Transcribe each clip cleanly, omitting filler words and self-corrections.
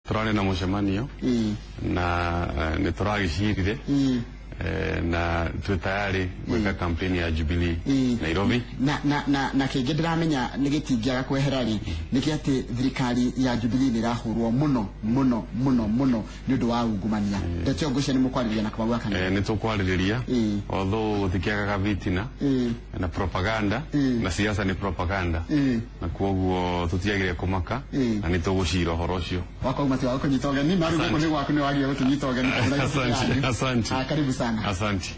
Turane na mucemanio na nituragicirire na twitayari gwika kampeni ya Jubilee Nairobi na kingi ndiramenya ni gitingiaga kweherari nikiati thirikari ya Jubilee nirahurwo muno ni undu wa ungumania ndetio ngucia ni mukwariria na Kamau kana ni tukwariria although gutikiaga vitina na propaganda na siasa ni propaganda na kuoguo tutiagire kumaka na ni tugucira horo cio wako mati wako nyitogeni na rugo ni wako ni wagia gutunyitogeni asante karibu sana asante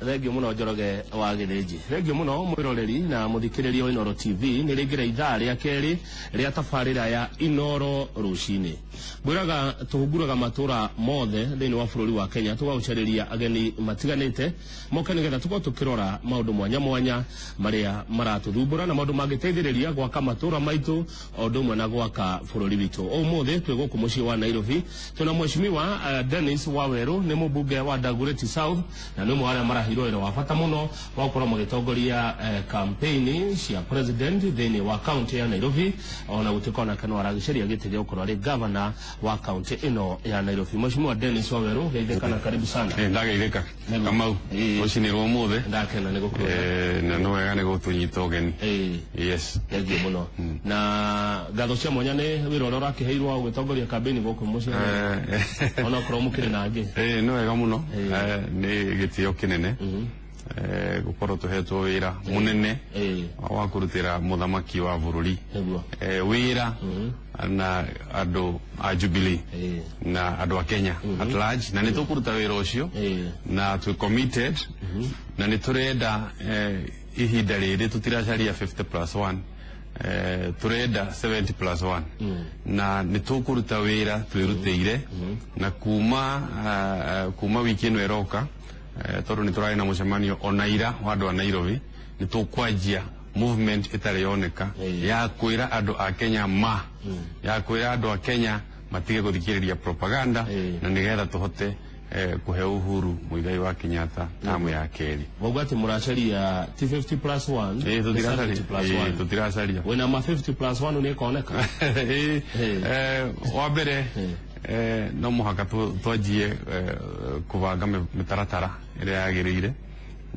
Regio muno Njoroge wa Githĩnji. Regio muno mwiroreri na muthikiriria wa Inoro TV ni ringira ithaa ria keri ria tabarira ya Inoro rucini. Mwiraga tuhunguraga matura mothe thiini wa bururi wa Kenya tugaucariria ageni matiganite moka nigetha tuko tukirora maundu mwanya mwanya maria maratuthumbura na maundu mangiteithiriria gwaka matura maitu ondu mwe na gwaka bururi witu. Umuthi twi guku mucii wa Nairobi tuna mheshimiwa Dennis Waweru ni mubunge wa Dagoretti South na ni mwana mara hiroero wa bata muno wa gukora mugitongoria campaign cia president thiini wa county ya Nairobi ona gutikona kana aragiceria gite gya gukora ri governor wa county ino ya Nairobi. Mheshimiwa Dennis Waweru geithekana karibu sana. Ndageitheka Kamau ucinirwo muthe ndakena ni gukura na no wega ni gutunyita ugeni yes yegi muno na gatho cia mwanya ni wirore urakiheirwo gutongoria campaign guku mucii ona kuro mukire nangi no wega muno ni gitio kinene gukorwo tuhetwo wira munene wa kurutira muthamaki wa bururi wira na andu a Jubilee na andu a Kenya at large na nitukuruta wira ucio na tu committed na niturenda ihinda riri tutiracaria 50+1 turenda 70+1 na nitukuruta wira twirutire na kuma wiki ino eroka tondu niturari na mucemanio onaira wa andu a Nairobi nitukwanjia movement itari yoneka ya kwira andu a Kenya ya kwira andu a Kenya matige guthikiriria propaganda na nigetha tuhote kuhe Uhuru Muigai wa Kenyatta tamu ya keri wogati muracaria T50+1 tutiracaria wena ma 50+1 ni koneka wa mbere no muhaka twanjie kubanga mitaratara iria yagirire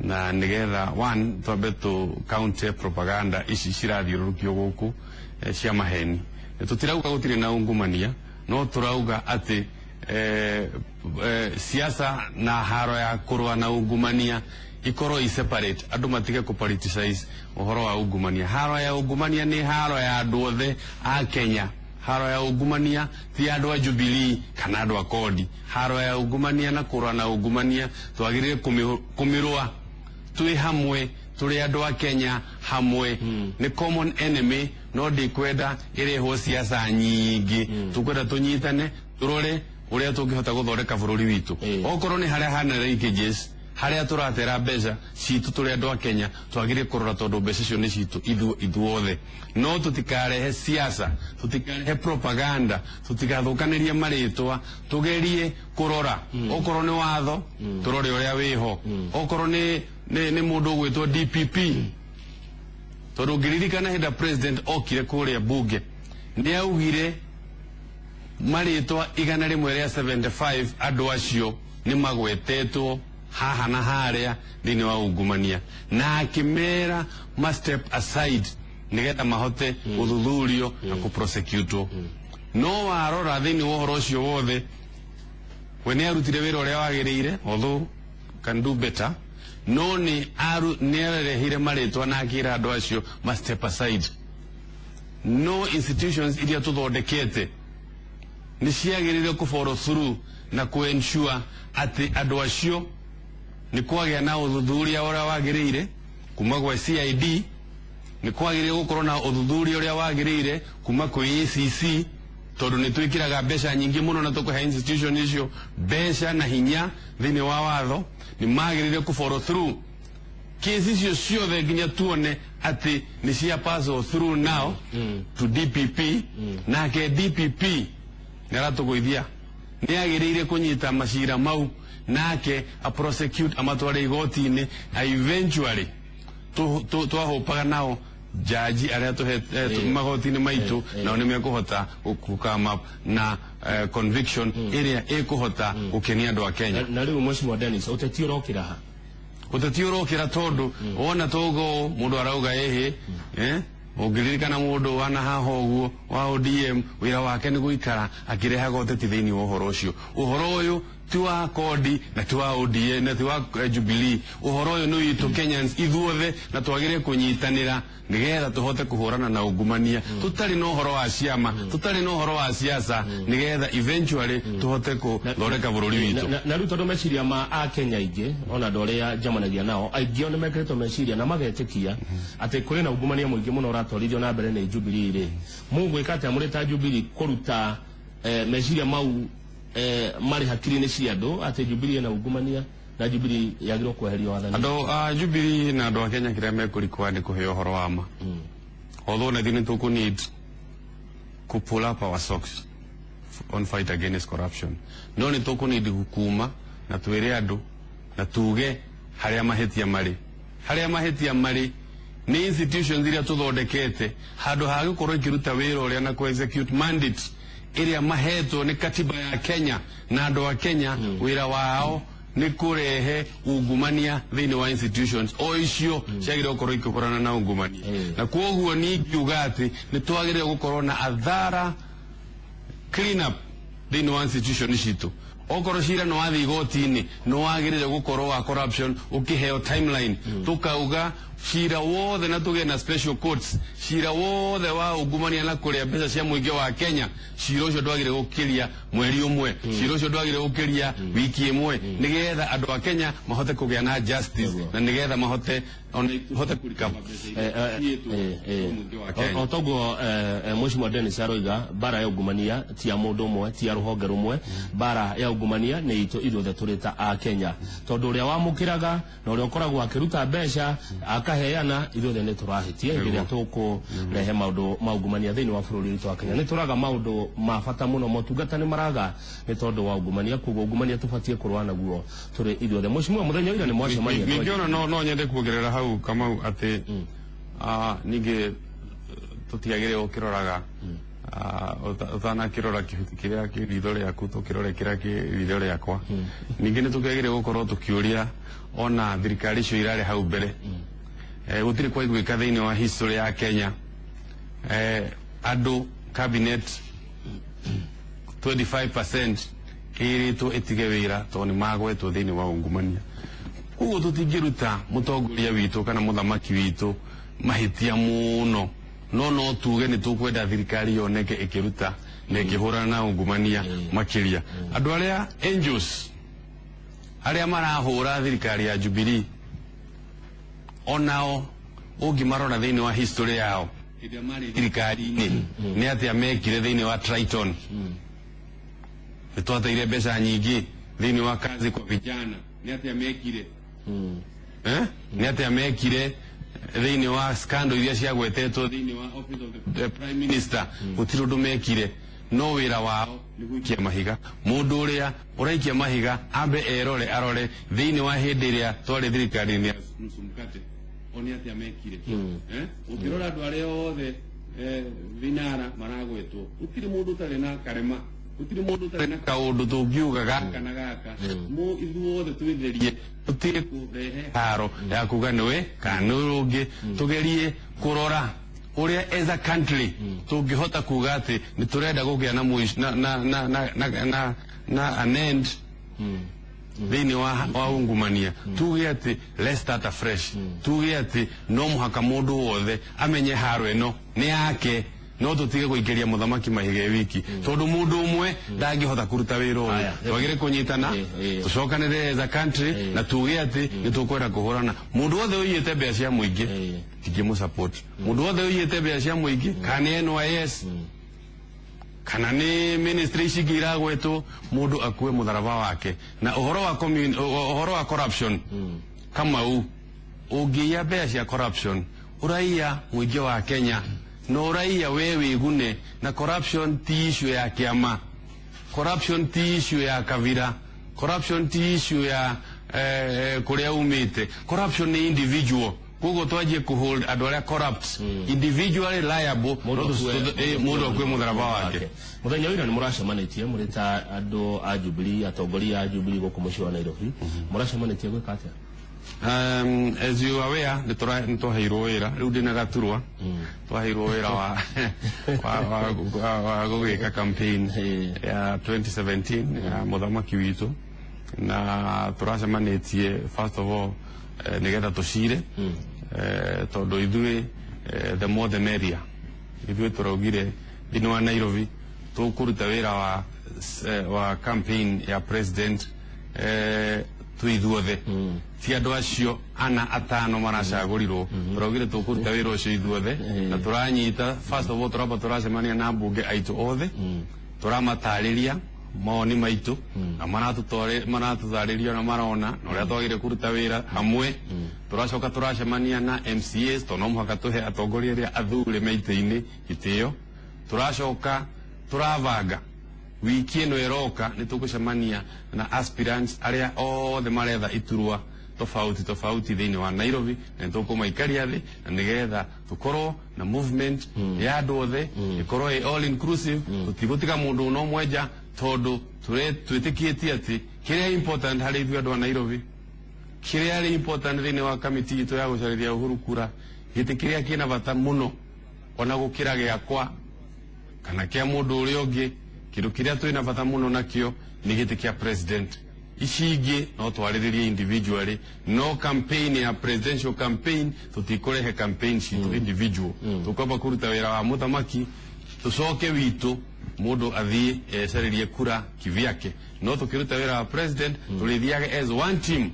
na nigetha one twambe tu counter propaganda ici cirathiururukio guku cia maheni tutirauga gutire na ungumania no turauga ati siasa na haro ya kurwa na ungumania ikoro i separate andu matige ku politicize uhoro wa ungumania. Haro ya ungumania ni haro ya andu othe a Kenya. Haro ya ungumania ti andu a Jubilee kana andu a kodi. Haro ya ungumania na kurwa na ungumania twagirire kumirwa twi hamwe turi andu a Kenya hamwe ni common enemy no ndikwenda ireho siasa nyingi tukwenda tunyitane turore uria tungihota guthondeka bururi witu okorwo ni haria hana leakages haria turatera mbeca citu turi andu a Kenya twagire kurora tondu mbeca cio ni citu ithuothe no tutikarehe siasa tutikarehe propaganda tutikathukanirie maritwa tugerie kurora okorwo ni watho turore uria wiho okorwo ni mundu gwitwo DPP tondu ngiririkana hinda president okire kuria bunge ni augire maritwa igana rimwe ria 75 andu acio ni magwetetwo haha na haria thini wa ungumania na akimera ma step aside nigetha mahote uthuthurio na ku prosecute no warora thini wa uhoro ucio wothe we ni arutire wira uria wagirire although can do better no ni arehire maritwa na akira andu acio ma step aside no institutions iria tuthondekete ni ciagirire ku follow through na ku ensure ati andu acio ni kwagia na uthuthuria uria wagirire kuma gwa CID ni kwagirire gukorwo na uthuthuria uria wagirire kuma ku EACC tondu ni twikiraga mbeca nyingi muno na tukuhe institution icio mbeca na hinya thini wa watho ni magirire ku follow through kesi icio ciothe nginya tuone ati ni cia pass through now to DPP na ke DPP neratuguithia ni agirire kunyita macira mau nake a prosecute amatware igoti-ini eventually twahopaga nao jaji aria magoti-inĩ maitũ nao nĩ mekũhota gũkama na conviction ĩrĩa ĩkũhota gũkenia andũ a Kenya. Na rĩu Mheshimiwa Dennis, ũteti ũrokĩra ha? Ũteti ũrokĩra tondũ wona togo mũndũ arauga ũngĩririkana mũndũ wana haha ũguo wa ODM wĩra wake nĩ gũikara akĩrehaga ũteti thĩinĩ wa ũhoro ũcio. Ũhoro ũyũ ti wa Kodi na ti wa ODM na ti wa Jubilee. Ũhoro ũyũ nĩ witũ Kenyans ithuothe na twagĩrĩire kũnyitanĩra nigetha tuhote kuhurana na ungumania. Tutari no ũhoro wa ciama, tutari no ũhoro wa siasa nigetha eventually tuhote kuthondeka bũrũri witũ. Na rĩu tondũ meciria ma a Kenya aingĩ ona andũ arĩa njamanagia nao aingĩ nĩ mekĩrĩtwo meciria na magetĩkia atĩ kũrĩ na ungumania mũingĩ mũno ũratwarithio na mbere nĩ Jubilee rĩ. Mũgwĩka atĩa mũrĩ ta Jubilee kũruta meciria mau marĩ hakiri-inĩ cia andũ atĩ Jubilee na ungumania na Jubilee yagĩrĩirwo kweherio wathani? Andũ a Jubilee na andũ a Kenya kĩrĩa mekũrikwa nĩ kũheo ũhoro wa ma. Although na thini tũkũ need to pull up our socks on fight against corruption. No nĩ tũkũ need gũkuma na twĩre andũ na tuge harĩa mahĩtia marĩ. Harĩa mahĩtia marĩ nĩ institutions iria tũthondekete handũ ha gũkorwo ikĩruta wĩra ũrĩa na ku-execute mandate ĩrĩa mahetwo nĩ katiba ya Kenya na andũ a Kenya wĩra wao nĩ kũrehe ungumania thĩinĩ wa institutions o icio ciagĩrĩirwo gũkorwo ikĩhũrana na ungumania. Na kwoguo nĩ ingiuga atĩ nĩ twagĩrĩirwo gũkorwo na athara clean up thĩinĩ wa institutions citũ. Okorwo cira nĩ wathiĩ igoti-inĩ nĩ wagĩrĩire gũkorwo wa corruption ũkĩheo timeline. Tukauga cira wothe na tũgĩe na special courts, cira wothe wa ungumania na kũrĩa mbeca cia mũingĩ wa Kenya, cira ũcio ndwagĩrĩire gũkĩria mweri ũmwe, cira ũcio ndwagĩrĩire gũkĩria wiki ĩmwe, nĩgetha andũ a Kenya mahote kũgĩa na justice na nĩgetha mahote kũrikaba mbeca. O toguo Mheshimiwa Dennis aroiga bara ya ungumania ti ya mũndũ ũmwe, ti ya rũhonge rũmwe. Bara ya ungumania nĩ itũ ithuothe tũrĩ ta a Kenya, tondũ ũrĩa wamũkĩraga na ũrĩa ũkoragwo akĩruta mbeca akaheana ithuothe nĩ tũrahĩtia rĩrĩa tũkũrehe maũndũ ma ungumania thĩinĩ wa bũrũri witũ wa Kenya. Nĩ tũraga maũndũ ma bata mũno, motungata nĩ maraga nĩ tondũ wa ungumania. Koguo ungumania tũbatiĩ kũrũa naguo tũrĩ ithuothe. Mheshimiwa, mũthenya ira nĩ mwacemania. Ningĩona no nyende kuongerera hau Kamau atĩ ningĩ tũtiagĩrĩirwo gũkĩroraga ũtanakĩrora kĩrĩa kĩ ritho rĩaku tũkĩrore kĩrĩa kĩ ritho rĩakwa. Ningĩ nĩ tũkĩagĩrĩirwo gũkorwo tũkĩũria ona thirikari icio irarĩ hau mbere gũtirĩ kwa igwĩka thĩinĩ wa history ya Kenya andũ cabinet 25% ĩrĩtwo ĩtige wĩra tondũ nĩ magwetwo thĩinĩ wa ungumania. Koguo tũtingĩruta mũtongoria witũ kana mũthamaki witũ mahĩtia mũno, no tuge nĩ tũkwenda thirikari yoneke ĩkĩruta na ĩkĩhũrana na ungumania makĩria. Andũ arĩa angels arĩa marahũra thirikari ya Jubilee onao ũngĩmarora thĩinĩ wa history yao hĩndĩ marĩ thirikari-inĩ nĩ atĩa mekire thĩinĩ wa Triton. Nĩ twateire mbeca nyingĩ thĩinĩ wa kazi kwa vijana, nĩ atĩa mekire nĩ atĩa mekire thĩinĩ wa scandal iria ciagwetetwo thĩinĩ wa office of the prime minister. Gũtirĩ ũndũ mekire, no wĩra wao nĩ gũikia mahiga. Mũndũ ũrĩa ũraikia mahiga ambe arore thĩinĩ wa hĩndĩ ĩrĩa twarĩ thirikari-inĩ ya Msumkate nĩ atĩa mekire. Ũkĩrora andũ arĩa othe vinara maragwetwo, gũtirĩ mũndũ ũtarĩ na karema, gũtirĩ mũndũ ũtarĩ na kaũndũ tũngiuga gaka na gaka. Ithuothe twĩtherie, tũtige kũrehe haro ya kuga nĩwe kana ũngĩ. Tũgerie kũrora ũrĩa as a country tũngĩhota kuga atĩ nĩ tũrenda gũgĩa na an end thĩinĩ wa ungumania. Tuge atĩ let's start afresh. Tuge atĩ no mũhaka mũndũ wothe amenye haro ĩno nĩ yake, no tũtige gũikĩria mũthamaki mahiga wiki tondũ mũndũ ũmwe ndangĩhota kũruta wĩra ũyũ. Twagĩrĩire kũnyitana tũcokanĩrĩre as a country na tuge atĩ nĩ tũkwenda kũhũrana. Mũndũ wothe ũiyĩte mbeca cia mũingĩ tingĩmũsupport. Mũndũ wothe ũiyĩte mbeca cia mũingĩ kana NYS kana nĩ ministry ici ingĩ iragwetwo, mũndũ akue mũtharaba wake. Na ũhoro wa corruption Kamau, ũngĩiya mbeca cia corruption ũraiya mũingĩ wa Kenya no ũraiya we wĩgune. Na corruption ti issue ya kĩama, corruption ti issue ya kabira, corruption ti issue ya kũrĩa umĩte. Corruption nĩ individual, kogo twaje ku hold adore corrupt individually liable mudo kwe mudharaba wake muthenya wira ni muracemanitie muri ta andu a Jubilee atongoria a Jubilee go kumushi wa Nairobi muracemanitie gwika atia as you are aware nito hairo wira riu ndina gaturwa twahairo wira wa gwika campaign ya 2017 ya muthamaki witu na turacemanitie first of all nigetha tucire tondu ithui the more the merrier ithui turaugire thini wa Nairobi tukuruta wira wa campaign ya president tuithuothe ti andu acio ana atano maracagurirwo turaugire tukuruta wira ucio ithuothe na turanyita first of all turamba turacemania na mbunge aitu othe turamatariria moni maitu na maratutariria na marona na uria twagire kuruta wira hamwe turacoka turacemania na MCAs tono muhaka tuhe atongoria aria athure meite-ini gitio turacoka turavanga wiki ino iroka nitugucemania na aspirants aria othe maretha iturwa tofauti thiini wa Nairobi na tukumaikaria thi na nigetha tukorwo na movement ya andu othe ikorwo all inclusive tutigutika mundu no mweja tondu twitikitie ati kiria important hari ithuĩ andu a Nairobi kiria ari important thiini wa committee itu ya gucariria Uhuru kura giti kiria kina bata muno ona gukira giakwa kana kia mundu uria ungi kindu kiria twina bata muno nakio ni giti kia president ishingi no twariririe individually no campaign ya presidential campaign tutikorehe campaign to individual tukoba kuruta wira wa muthamaki tucoke witu mundu athie caririe kura kivyake no tukiruta wira wa president turithiage as one team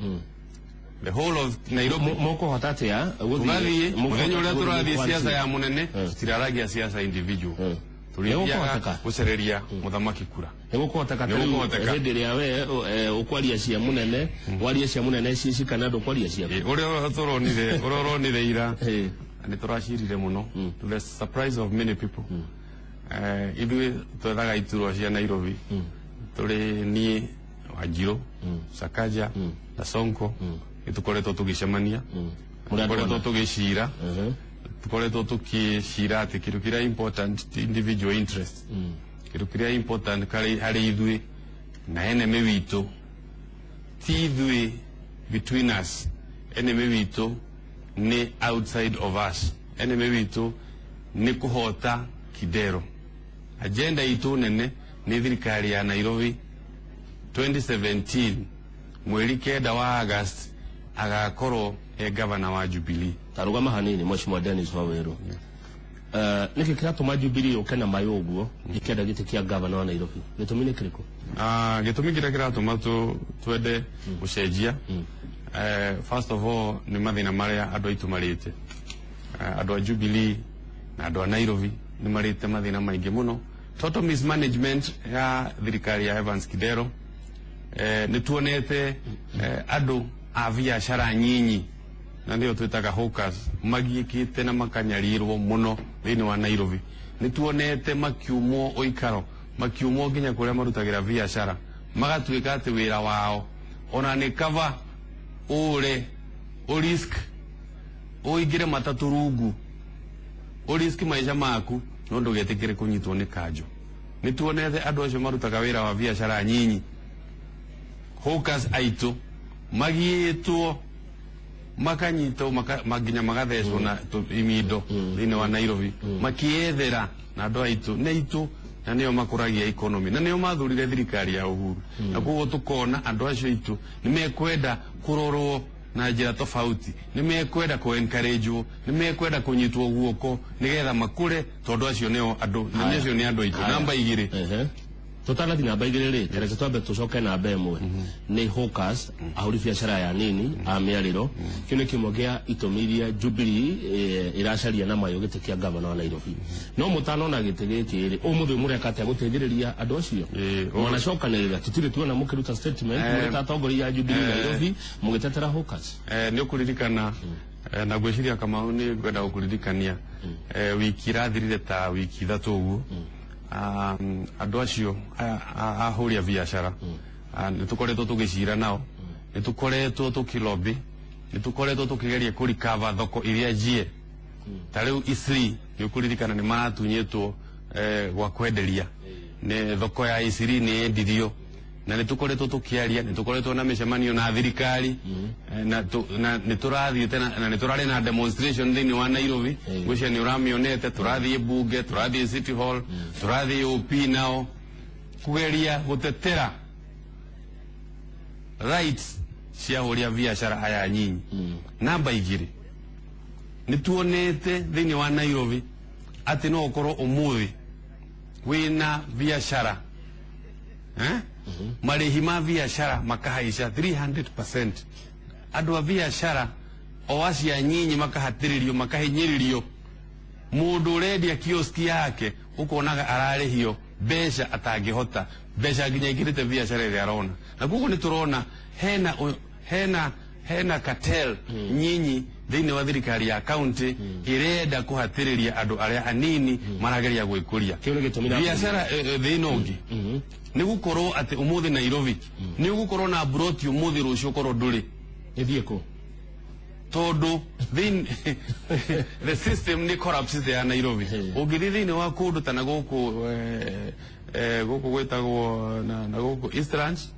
the whole of Nairobi moko hatatia guthie muthenya uria turathie siasa ya munene tiraragia siasa individual turithiaga gucereria muthamaki kura egukotaka hindi ria we ukwaria cia munene waria cia munene cici kana ndu kwaria cia uria turonire ira ni turacirire muno to the surprise of many people ithuĩ twethaga iturwa cia Nairobi turi nie Wanjiru Sakaja na Sonko itukoretwo tugicemania tukoretwo tugicira tukoretwo tukicira ati kindu kiria important individual interest kindu kiria important hari ithuĩ na enemy witu ti ithuĩ between us enemy witu ni outside of us enemy witu ni kuhota Kidero agenda itu nene ni thirikari ya Nairobi 2017 mweri kenda wa August agakorwo governor wa Jubilee tarugama hanini Mheshimiwa Dennis Waweru niki kiratuma Jubilee ukena mayo uguo ikenda giti kia governor wa Nairobi gitumi ni kiriko gitumi kiria kiratuma twende gucenjia first of all ni mathina maria andu aitu marite andu a Jubilee na andu a Nairobi ni marite mathina maingi muno total mismanagement ya thirikari ya Evans Kidero ni tuonete andu a biashara nyinyi na ndio twitaga hawkers magiikite na makanyarirwo muno thiini wa Nairobi ni tuonete makiumo oikaro makiumo nginya kuria marutagira biashara magatuika ati wira wao ona ni cover ure o risk oigire mataturungu o risk maisha maku no ndugetikire kunyitwo ni kanjo ni tuonete andu acio marutaga wira wa biashara nyinyi hawkers aitu magiitwo makanyito maginya magathecwo na imindo thiini wa Nairobi makiethera na andu aitu ne itu na nio makuragia economy na nio mathurire thirikari ya Uhuru na koguo tukona andu acio itu ni mekwenda kurorwo na njira tofauti ni mekwenda ku encouragewo ni mekwenda kunyitwo guoko nigetha makure tondu acio nio andu na acio ni andu aitu namba 2 totala thina baigirire tereke twambe tucoke na mbemwe ni hawkers ahuri biashara ya nini amiariro kino kimogia itomiria Jubilee iracaria na mayo gite kia governor wa Nairobi no mutano na gite gikiri umuthe murekate guteithiriria andu acio mwana cokanirira tutire tuona mukiruta statement mureta atongoria ya Jubilee Nairobi mugitetera hawkers ni ukuririkana na gwiciria kama ni gwenda gukuririkania wiki rathirire ta wiki 3 uguo andu acio ahuria biashara nitukoretwo tugicira nao nitukoretwo tukilobi nitukoretwo tukigeria kurikava thoko iria jie tariu isri yukuririkana ni maratunyitwo gwa kwenderia ne thoko ya isri ni endirio na nitukoretwo tukiaria nitukoretwo na micemanio na thirikari na niturathie tena na niturari na demonstration thini wa Nairobi gwicia ni uramionete turathie bunge turathie city hall turathie OP nao kugeria gutetera rights cia huria biashara aya nyinyi namba igiri nituonete thini wa Nairobi ati no okoro umuthi wina biashara marihi ma biashara makahaisha 300%. Andu a biashara o acia nyinyi makahatiririo makahinyiririo mundu urendia kioski yake ukonaga ararihio besha atangihota besha nginya igirite biashara ile arona na gugu niturona hena cartel nyinyi thini wa thirikari ya county irenda kuhatiriria andu aria anini marageria gwikuria biashara thini ungi ni gukorwo ati umuthi Nairobi ni gukorwo na broti umuthi rucio korwo nduri ithieko todo the system ni corrupts ya Nairobi ugithi thini wa kundu tana guku guku gwetagwo na guku Eastlands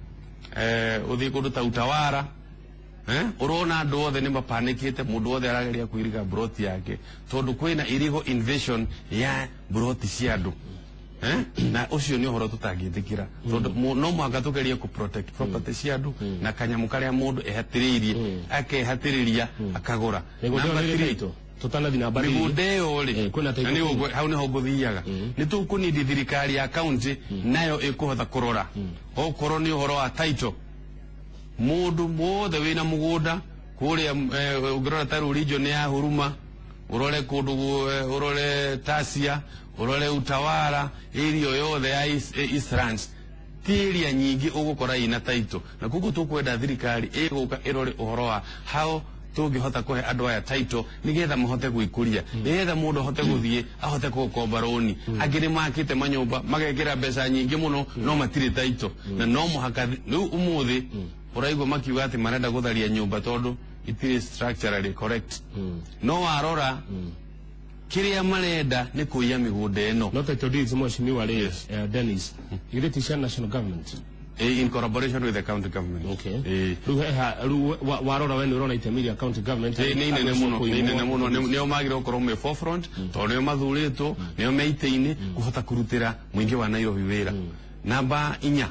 uthi kundu ta Utawara urona andu othe ni mapanikite mundu othe arageria kuiriga broti yake tondu kwina illegal invasion ya broti cia andu na ucio ni uhoro tutangithikira tondu no mwanga tugerie ku protect property cia andu na kanyamu karia mundu ehatiririe akehatiriria akagura namba 3 tutana thina bari migundeo ri na ni hau ni ho nguthiaga ni tukunidi thirikari ya county nayo ikuhota kurora okorwo ni uhoro wa title mundu mothe wina mugunda kuria ungirora taru region ya Huruma urore kundu urore Tasia urore Utawara area yothe ya Eastlands tiria nyingi ugukora ina title na kuko tukwenda thirikari iguka irore uhoro wa how tungihota kuhe andu aya title nigetha mahote gwikuria nigetha mundu hote guthie ahote gukomba roni angiri makite manyumba magekira mbeca nyingi muno no matire title na no muhaka riu umuthi uraigwa makiuga ati marenda gutharia nyumba tondu itire structurally correct no arora kiria marenda ni kuiya migunda eno not that deeds mheshimiwa Dennis ile national government in collaboration with the county government okay warora wenu urona itemiria county government ni nene muno nio magire okoro me forefront tondu nio mathurito nio meiteine kuhota kurutira mwingi wa Nairobi wira namba 4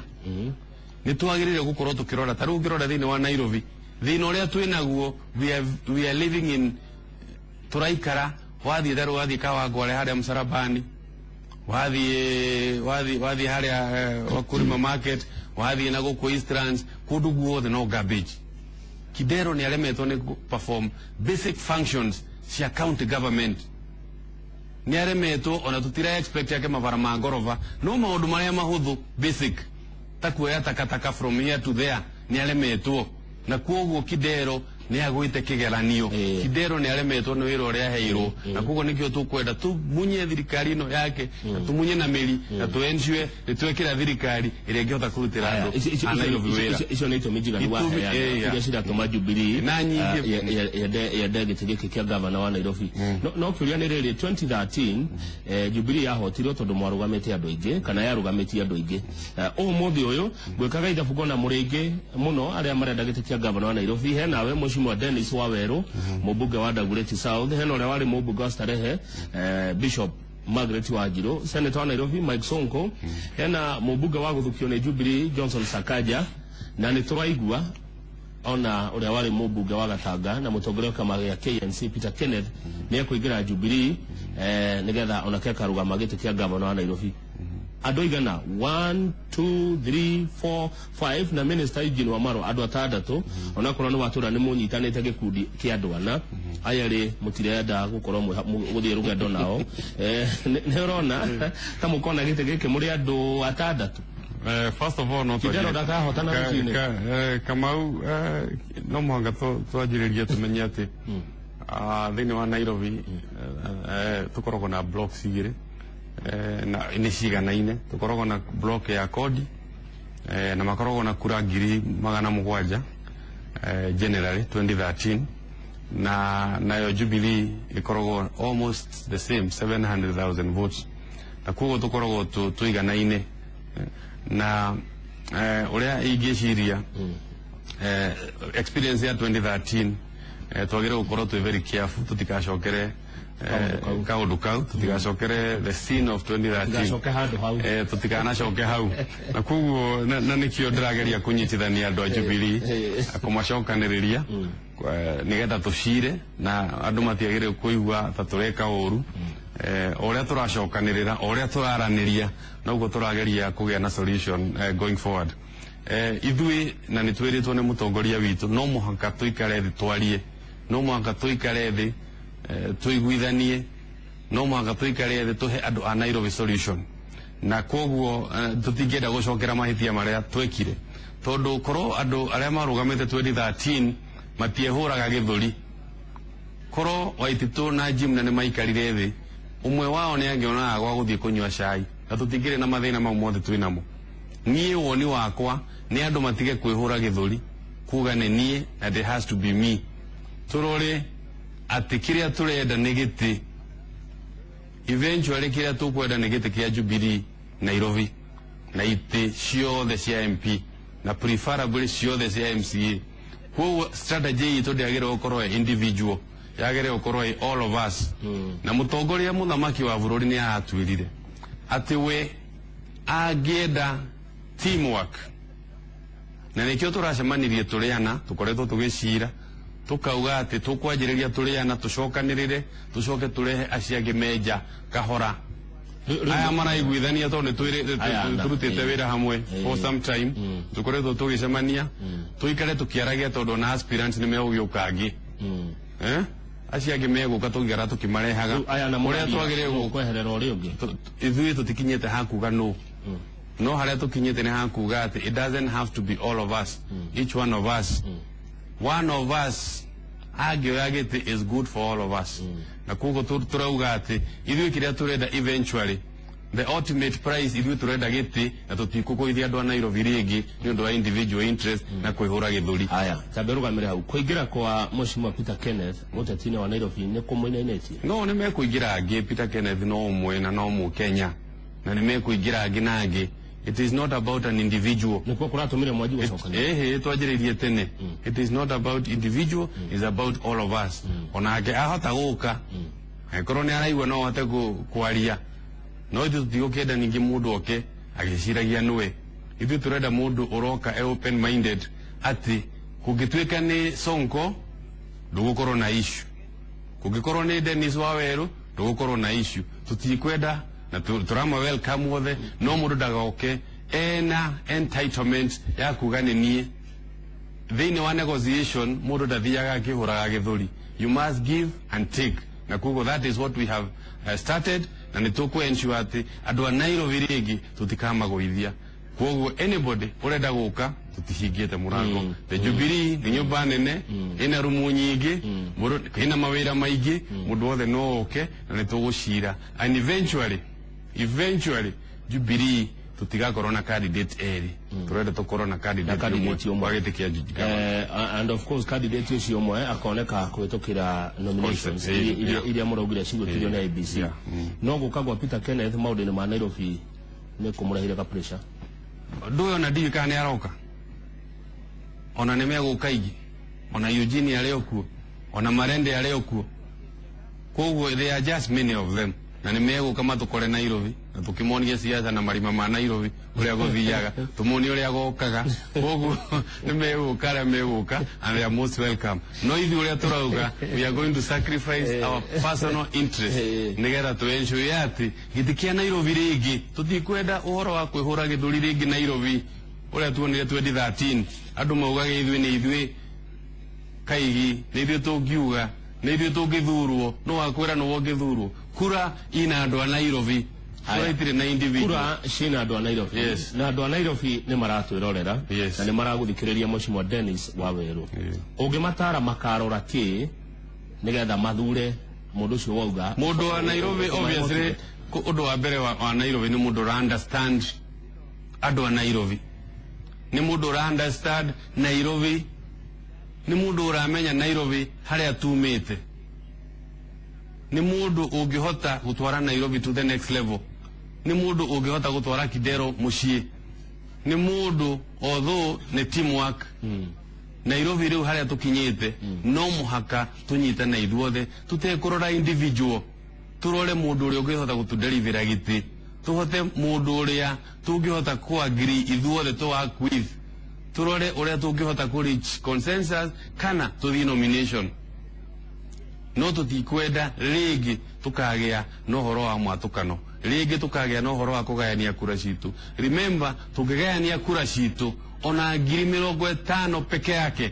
ni twagirire gukorwo tukirora taru ngirora thini wa Nairobi thina uria twinaguo we are living in turaikara wathi daru wathi Kawangware haria Msarabani wathi haria Wakurima market wathi na guku Eastlands kundu guothe no garbage Kidero ni aremetwo ni perform basic functions cia county government ni aremetwo ona tutira expect yake mavara ma ngorova no maundu maria mahuthu basic takuoya takataka from here to there ni aremetwo na kuoguo Kidero ni agwite kigeranio Kidero ni aremetwo ni wira uria heirwo na kugo nikio tukwenda tu munye thirikari no yake na tumunye na meri na tuenjwe nitwekira thirikari iria ngihota kurutira andu ana ilo wira icio ni tumijiga ni wa iria cira tuma Jubilee na nyingi ya ndege tigike kia governor wa Nairobi no kiuria ni riri 2013 Jubilee yahotirwo tondu mwarugamite andu aingi kana yarugamiti andu aingi umuthi uyu gwikaga ithabu kona muringi muno aria marenda gitikia governor wa Nairobi he nawe mheshimiwa Dennis Waweru mubunge wa Dagoretti South he no wale mubunge wa Starehe Bishop Margaret Wanjiru senator wa Nairobi Mike Sonko hena mubunge wa guthukio ni Jubilee Johnson Sakaja na ni turaigua ona uria wale mubunge wa Gatanga na mutongoria kama ya KNC Peter Kenneth ni ekuingira Jubilee nigetha ona keka rugama gitikia governor wa Nairobi ado igana 1 2 3 4 5 na minister Eugene Wamalwa ado atandatu ona korwo ni watura ni munyitanite gikundi kia andu ana ayari mutirenda gukorwo guthie rugendo nao ne urona ta mukona gite gike muri andu atandatu first of all no Kidero ndakahotana mutine Kamau no mwanga twajiriria tumenye ati thini wa Nairobi tukoragwo na blocks igiri na ni ciganaine tukoragwo na block ya kodi na makoragwo na kura 700,000 generally 2013 na nayo Jubilee ikorogo almost the same 700,000 votes na kugo tukorogo tuiganaine na uria ingeciria experience ya 2013 twagire gukorwo twi very careful tutikacokere kaundu kau tutigacokere the scene of 2013 tutikanacoke hau na kuguo na nikio ndirageria kunyitithania andu a Jubilee akumacokaniriria nigetha tucire na andu matiagire kuigua ta tureka uru oria turacokanirira oria turaraniria noguo turageria kugia na solution going forward ithui na nitwiritwo ni mutongoria witu no muhaka tuikare thi twarie no muhaka tuikare thi tuiguithanie no muhaka tuikare thi tuhe andu a Nairobi solution na koguo tutingenda gucokera mahitia maria twekire tondu korwo andu aria marugamite 2013 matiehuraga githuri korwo Waititu na Jim na ni maikarire thi umwe wao ni angiona gwa guthie kunywa cai na tutingire na mathina mau mothe twinamo nie woni wakwa ni andu matige kwihura githuri kuga ni nie and it has to be me turore ati kiria turenda ni giti eventually kiria tukwenda ni giti kia Jubilee Nairobi na ite ciothe cia MP na preferably ciothe cia MCA kwa strategy itu ndiagire gukorwo individual yagire gukorwo all of us na mutongoria muthamaki wa bururi ni atwirire ati we agienda teamwork na nikio turacemanirie turiana tukoretwo tugicira tukauga ati tukwanjiriria turiana tucokanirire tucoke turehe aciangi menja kahora aya maraiguithania tondu turutite wira hamwe for some time tukoretwo tugicemania tuikare tukiaragia tondu na aspirants ni meugiukangi aciangi meguka tugera tukimarehaga uria twagire kweherera uri ungi ithui tutikinyete hakuga no haria tukinyete ni hakuga ati it doesn't have to be all of us each one of us one of us agioyagite is good for all of us na kugo turauga ati ithui kiria turenda eventually the ultimate prize ithui turenda giti na tutikukoithia andu a Nairobi ringi ni undu wa individual interest na kwihura githuri aya taberugamire hau kuingira kwa Mheshimiwa Peter Kenneth mutetini wa Nairobi ni kumwinenetie no ni mekuingira angi Peter Kenneth no umwe na no mu Kenya na ni mekuingira angi na angi. It is not about an individual. Twajiririe tene. It is not about individual, it's about all of us. Onake ahota guka. Korwo ni araigua no ahote kwaria. No ithu tutiukenda ningi mundu oke agiciragia nwe. Ithu turenda mundu uroka open minded ati kugitwika ni Sonko ndugukorwo na issue. Kugikorwo ni Dennis Waweru ndugukorwo na issue. Tutikwenda na turama welcome wothe no mundu ndagaoke ena entitlement ya kugane nie thini wa negotiation mundu ndathiaga akihuraga githuri. You must give and take na kugo that is what we have started na nituku ensure ati andu a Nairobi ringi tutikamagoithia koguo anybody urenda guka tutihingiete murango the Jubilee ni nyumba nene ina rumu nyingi ina mawira maingi mundu wothe no oke na nitugucira and eventually Jubilee tutigakorwo na candidate eri turenda tukorwo na candidate wagitikia and of course candidate ucio mwe akoneka kwitukira nominations iria muraugire cigutirio na ABC no gukagwa Peter Kenneth maudini ma Nairobi ni kumurahira ka pressure nduyo na ndika ni aroka ona nemeguka igi ona Eugene aliokuo ona Marende aliokuo koguo they are just many of them na nimeguka matukore Nairobi na tukimonia siasa na marima ma Nairobi uria gothiaga tumoni uria gokaga koguo nimeguka and they are most welcome no ithi uria turauga we are going to sacrifice our personal interest nigetha to ensure ati gitikia Nairobi ringi tutikwenda uhoro wa kwihura githuri ringi Nairobi uria tuonire 2013 andu maugaga ithui ni ithui kaigi ni ithui tungiuga ni ithui tungithurwo no akwira no wongithurwo kura ina andu a Nairobi Soitire na individual. Kura shina andu a Nairobi. Yes. Na andu a Nairobi ni maratwirorera. Yes. Na ni maraguthikiriria Mheshimiwa Dennis Waweru. Ungimatara makarora ki nigetha mathure mundu ucio wauga. Mundu wa Nairobi obviously undu wa mbere wa Nairobi ni mundu ra understand andu a Nairobi. Ni mundu ra understand Nairobi ni mundu uramenya Nairobi haria tumite, ni mundu ungihota gutwara Nairobi to the next level, ni mundu ungihota gutwara Kidero mucii, ni mundu although ni teamwork. Nairobi riu haria tukinyite no muhaka tunyite na ithuothe, tutekurora individual, turore mundu uria ungihota gutudeliver giti, tuhote mundu uria tungihota ku agree ithuothe to work with, turore uria tungihota ku reach consensus kana tuthi nomination. No tutikwenda rigi tukagea no horo wa mwatukano, rigi tukagea no horo wa kugayania kura citu. Remember, tukigayania kura citu ona 50,000 peke yake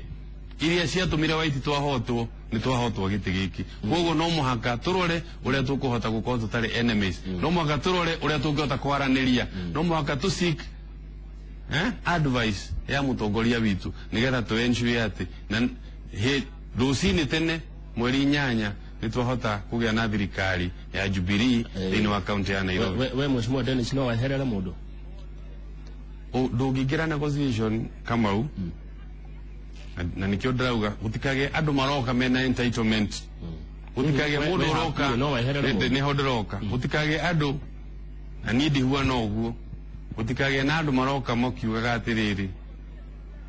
iria ciatumire Waiti twahotwo ni twahotwo giti giki. Koguo no muhaka turore uria tukuhota gukorwo tutari enemies, no muhaka turore uria tungihota kwaraniria, no muhaka tu seek advice ya mutongoria witu nigetha tu ensure ati na rucini tene mweri 8 ni twahota kugea na thirikari ya Jubilee thini wa county ya Nairobi. We Mheshimiwa Dennis no waherera mundu ndungingira negotiation kama u na nikio ndirauga gutikage andu maroka mena entitlement, gutikage mundu roka ni hodroka, gutikage andu na nidi huwa no guo, gutikage na andu maroka mokiugaga atiriri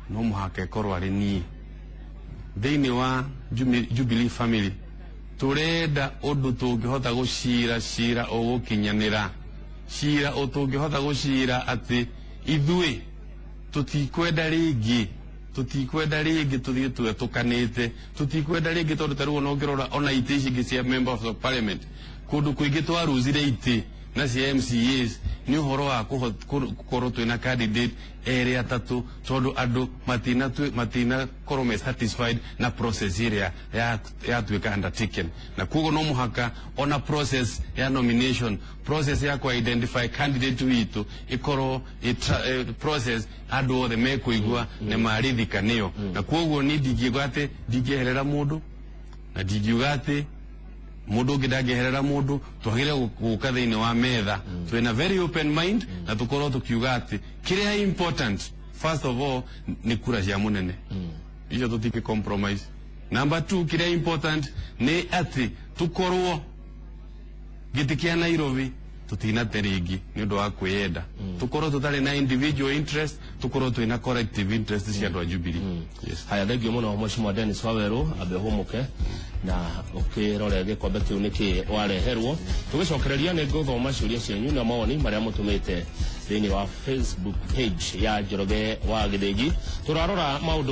no muhaka korwa ri ni thini wa Jubilee family turenda undu tungihota gucira cira o gukinyanira cira o tungihota gucira ati ithui tutikwenda ringi tuthie tukanite, tutikwenda ringi tondu taruo no ngirora ona ite ici cia members of parliament kundu kuingi twaruzire ite na cia MCAs ni uhoro wa kukorwo twina candidate eri atatu tondu andu matina korwo satisfied na process iria ya tuika undertaken. Na kugo no muhaka ona process ya nomination, process ya ku identify candidate witu ikorwo process andu othe mekuigua ne marithika niyo. Na kugo ni digigate digiherera mundu na digigate mundu ngidangeherera mundu twagire guka thiini wa metha twina very open mind na tukorwo tukiuga ati kiria important first of all ni kura cia munene icio tutiki compromise. Number 2, kiria important ni ati tukorwo giti kia Nairobi tutina terigi ni undu wa kwiyenda, tukorwo tutari na individual interest, tukorwo twina collective interest cia andu a Jubilee. Yes. Haya, thengio muno Mheshimiwa Dennis Waweru abehumuke na ukirore gikombe kiu niki wareherwo. Tugicokereria ni nguthoma ciuria cianyu na mawoni maria mutumite thini wa Facebook page ya Njoroge wa Githegi. Turarora maundu